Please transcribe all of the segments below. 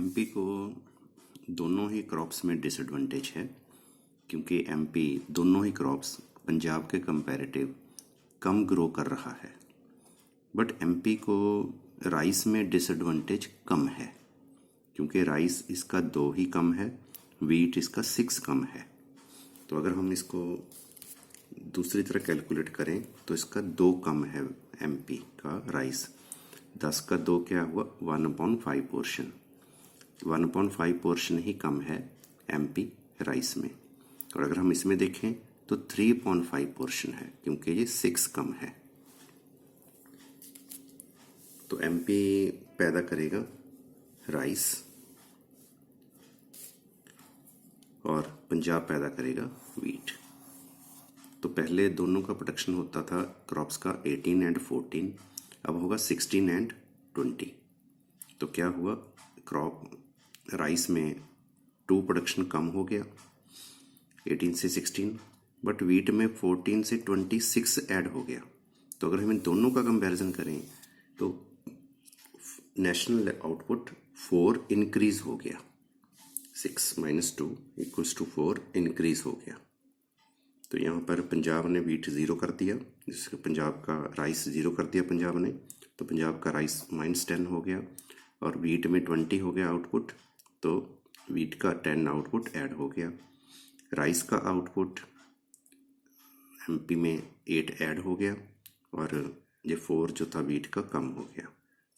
MP को दोनों ही crops में डिसएडवांटेज है, क्योंकि एमपी दोनों ही क्रॉप्स पंजाब के कंपैरेटिव कम ग्रो कर रहा है। बट एमपी को राइस में डिसएडवांटेज कम है, क्योंकि राइस इसका 2 ही कम है, वीट इसका 6 कम है। तो अगर हम इसको दूसरी तरह कैलकुलेट करें तो इसका 2 कम है एमपी का राइस। 10 का 2 क्या हुआ? 1/5 पोर्शन। 1/5 पोर्शन ही कम है एमपी राइस में। और अगर हम इसमें देखें तो 3/5 पोर्शन है, क्योंकि ये 6 कम है। तो एमपी पैदा करेगा राइस और पंजाब पैदा करेगा वीट। तो पहले दोनों का प्रोडक्शन होता था क्रॉप्स का 18 एंड 14, अब होगा 16 एंड 20। तो क्या हुआ? क्रॉप राइस में 2 प्रोडक्शन कम हो गया 18 से 16, बट वीट में 14 से 26 ऐड हो गया। तो अगर हम इन दोनों का कंपैरिजन करें तो नेशनल आउटपुट 4 इंक्रीज हो गया। 6 - 2 = 4 इंक्रीज हो गया। तो यहाँ पर पंजाब ने वीट 0 कर दिया, जिससे पंजाब का राइस 0 कर दिया पंजाब ने, तो पंजाब का राइस -10 हो गया और वीट में 20 हो गया आउटपुट। तो वीट का 10 आउटपुट ऐड हो गया। राइस का आउटपुट एमपी में 8 ऐड हो गया और ये 4 जो था वीट का कम हो गया।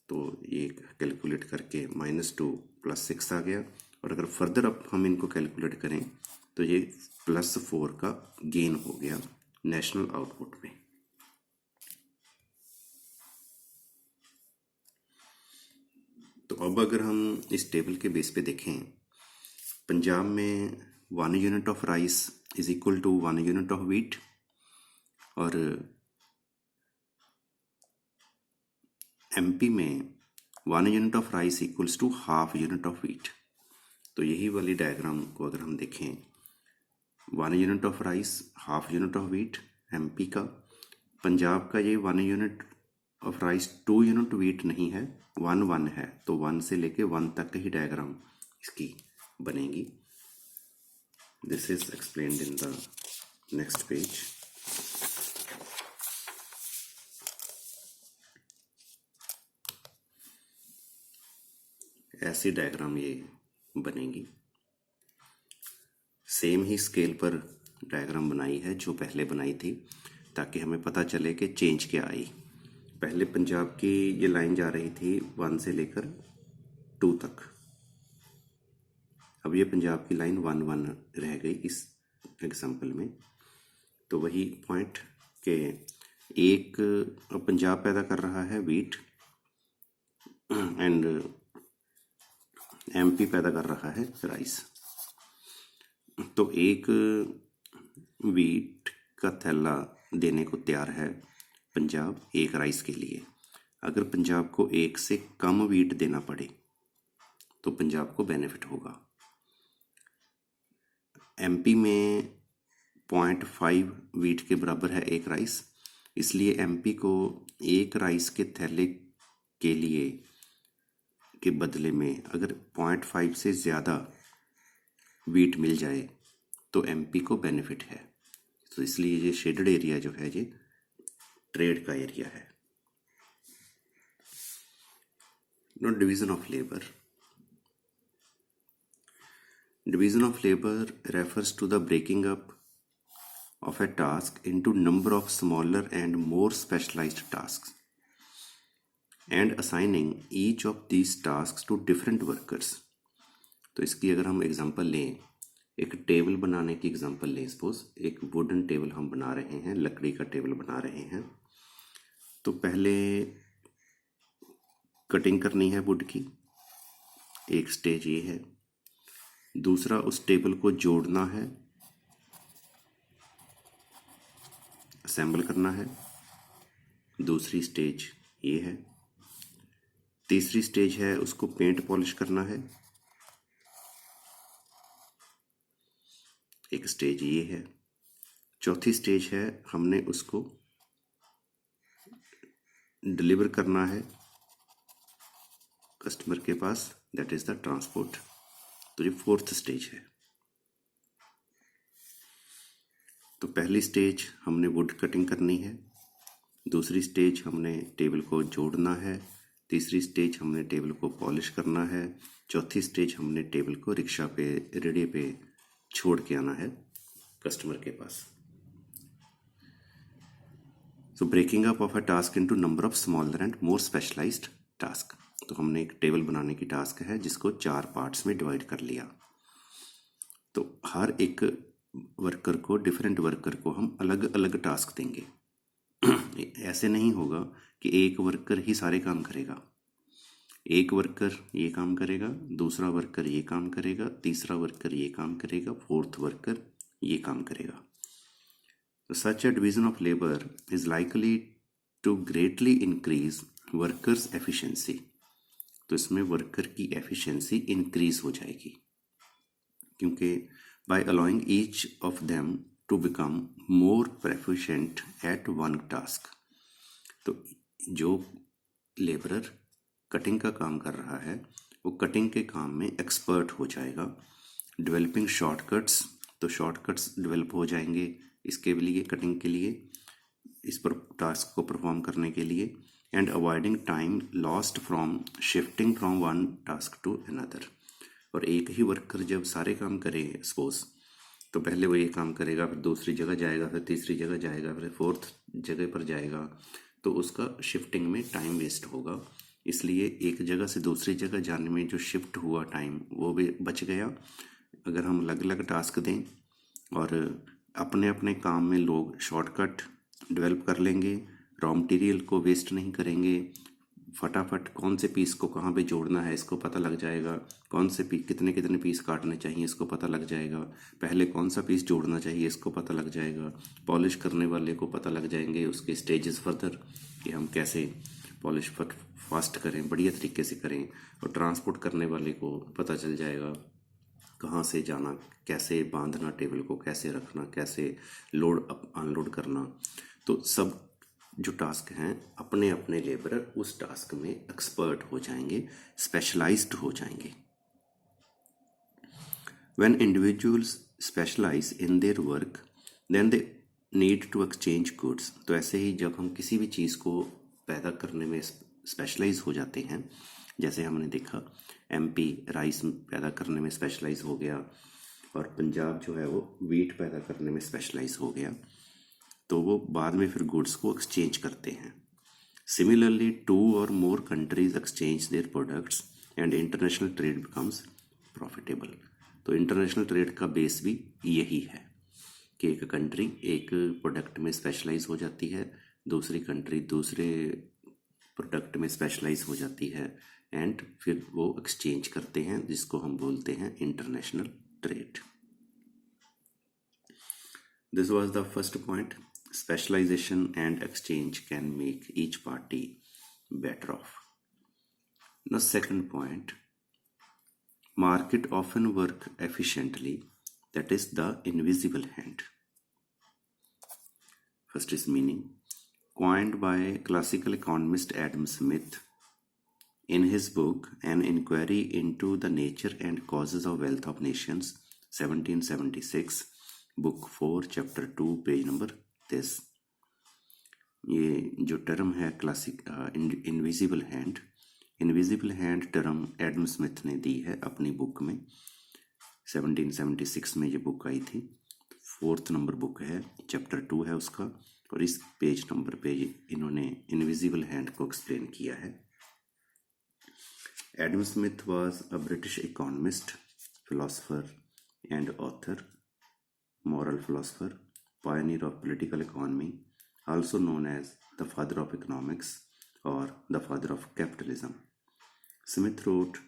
तो ये कैलकुलेट करके -2 + 6 आ गया। और अगर फर्दर अब हम इनको कैलकुलेट करें तो ये +4 का गेन हो गया नेशनल आउटपुट में। तो अब अगर हम इस टेबल के बेस पे देखें, पंजाब में 1 unit of rice is equal to 1 unit of wheat और एमपी में 1 unit of rice equals to ½ unit of wheat. तो यही वाली डायग्राम को अगर हम देखें, 1 unit of rice, ½ unit of wheat MP का। पंजाब का ये 1 unit of rice 2 unit wheat नहीं है, 1 है। तो 1 से लेके 1 तक ही डायग्राम इसकी बनेगी। This is explained in the next page. ऐसी डायग्राम ये बनेगी। सेम ही स्केल पर डायग्राम बनाई है जो पहले बनाई थी, ताकि हमें पता चले कि चेंज क्या आई। पहले पंजाब की ये लाइन जा रही थी 1 से लेकर 2 तक, अब ये पंजाब की लाइन 1 रह गई इस एग्जाम्पल में। तो वही पॉइंट के एक पंजाब पैदा कर रहा है वीट एंड एमपी पैदा कर रहा है राइस। तो एक वीट का थैला देने को तैयार है पंजाब एक राइस के लिए। अगर पंजाब को 1 से कम वीट देना पड़े तो पंजाब को बेनिफिट होगा। एमपी में 0.5 वीट के बराबर है एक राइस, इसलिए एमपी को एक राइस के थैले के लिए के बदले में अगर 0.5 से ज़्यादा वीट मिल जाए तो एमपी को बेनिफिट है। तो इसलिए ये शेडेड एरिया जो है ये ट्रेड का एरिया है। No division of labour. Division of labour refers to the breaking up of a task into number of smaller and more specialized tasks and assigning each of these tasks to different workers। तो इसकी अगर हम example लें, एक table बनाने की example लें। Suppose एक वुडन टेबल हम बना रहे हैं, लकड़ी का टेबल बना रहे हैं। तो पहले कटिंग करनी है वुड की, एक स्टेज ये है। दूसरा उस टेबल को जोड़ना है, असेंबल करना है, दूसरी स्टेज ये है। तीसरी स्टेज है उसको पेंट पॉलिश करना है, एक स्टेज ये है। चौथी स्टेज है हमने उसको डिलीवर करना है कस्टमर के पास, दैट इज द ट्रांसपोर्ट। तो ये फोर्थ स्टेज है। तो पहली स्टेज हमने वुड कटिंग करनी है, दूसरी स्टेज हमने टेबल को जोड़ना है, तीसरी स्टेज हमने टेबल को पॉलिश करना है, चौथी स्टेज हमने टेबल को रिक्शा पे रेडी पे छोड़ के आना है कस्टमर के पास। So breaking up of a task into number of smaller and more specialised task. तो हमने एक टेबल बनाने की टास्क है जिसको 4 पार्ट्स में डिवाइड कर लिया। तो हर एक वर्कर को, डिफरेंट वर्कर को हम अलग अलग टास्क देंगे। ऐसे नहीं होगा कि एक वर्कर ही सारे काम करेगा। एक वर्कर ये काम करेगा, दूसरा वर्कर ये काम करेगा, तीसरा वर्कर ये काम करेगा, फोर्थ वर्कर ये काम करेगा। तो such a division of labour is likely to greatly increase workers efficiency. तो इसमें वर्कर की एफिशिएंसी इंक्रीज हो जाएगी, क्योंकि by allowing each of them to become more proficient at one task। तो जो लेबरर कटिंग का काम कर रहा है वो कटिंग के काम में एक्सपर्ट हो जाएगा। डेवलपिंग शॉर्टकट्स, तो शॉर्टकट्स डेवलप हो जाएंगे इसके लिए, कटिंग के लिए, इस पर टास्क को परफॉर्म करने के लिए। And avoiding time lost from shifting from one task to another. और एक ही वर्कर जब सारे काम करे सपोज, तो पहले वो ये काम करेगा, फिर दूसरी जगह जाएगा, फिर तीसरी जगह जाएगा, फिर फोर्थ जगह पर जाएगा, तो उसका शिफ्टिंग में टाइम वेस्ट होगा। इसलिए एक जगह से दूसरी जगह जाने में जो शिफ्ट हुआ टाइम वो भी बच गया। अगर हम अलग अलग टास्क दें और अपने अपने काम में लोग शॉर्टकट डेवलप कर लेंगे, रॉ मटेरियल को वेस्ट नहीं करेंगे, फटाफट कौन से पीस को कहाँ पे जोड़ना है इसको पता लग जाएगा, कौन से पीस कितने कितने पीस काटने चाहिए इसको पता लग जाएगा, पहले कौन सा पीस जोड़ना चाहिए इसको पता लग जाएगा, पॉलिश करने वाले को पता लग जाएंगे उसके स्टेजेस फर्दर कि हम कैसे पॉलिश फास्ट करें, बढ़िया तरीके से करें। और ट्रांसपोर्ट करने वाले को पता चल जाएगा कहाँ से जाना, कैसे बांधना, टेबल को कैसे रखना, कैसे लोड अनलोड करना। तो सब जो टास्क हैं अपने अपने लेबरर उस टास्क में एक्सपर्ट हो जाएंगे, स्पेशलाइज्ड हो जाएंगे। When individuals specialize in their work, then they need to exchange goods। तो ऐसे ही जब हम किसी भी चीज़ को पैदा करने में स्पेशलाइज हो जाते हैं, जैसे हमने देखा एमपी राइस पैदा करने में स्पेशलाइज हो गया और पंजाब जो है वो वीट पैदा करने में स्पेशलाइज हो गया, तो वो बाद में फिर गुड्स को एक्सचेंज करते हैं। Similarly 2 or more countries exchange their products and international trade becomes profitable। तो इंटरनेशनल ट्रेड का बेस भी यही है कि एक कंट्री एक प्रोडक्ट में स्पेशलाइज हो जाती है, दूसरी कंट्री दूसरे प्रोडक्ट में स्पेशलाइज हो जाती है, एंड फिर वो एक्सचेंज करते हैं जिसको हम बोलते हैं international trade. This was the first point, specialization and exchange can make each party better off। Now second point, market often work efficiently, that is the invisible hand। First is meaning, coined by classical economist Adam Smith in his book An Inquiry into the Nature and Causes of Wealth of Nations 1776, book 4 chapter 2 page number this। ये जो term है classic invisible hand, invisible hand term Adam Smith ने दी है अपनी book में। 1776 में ये book आई थी, 4th नंबर बुक है, चैप्टर 2 है उसका, और इस पेज नंबर पे इन्होंने इनविजिबल हैंड को एक्सप्लेन किया है। Adam Smith was a British economist, philosopher and author, moral philosopher, pioneer of political economy, also known as the father of economics or the father of capitalism। Smith wrote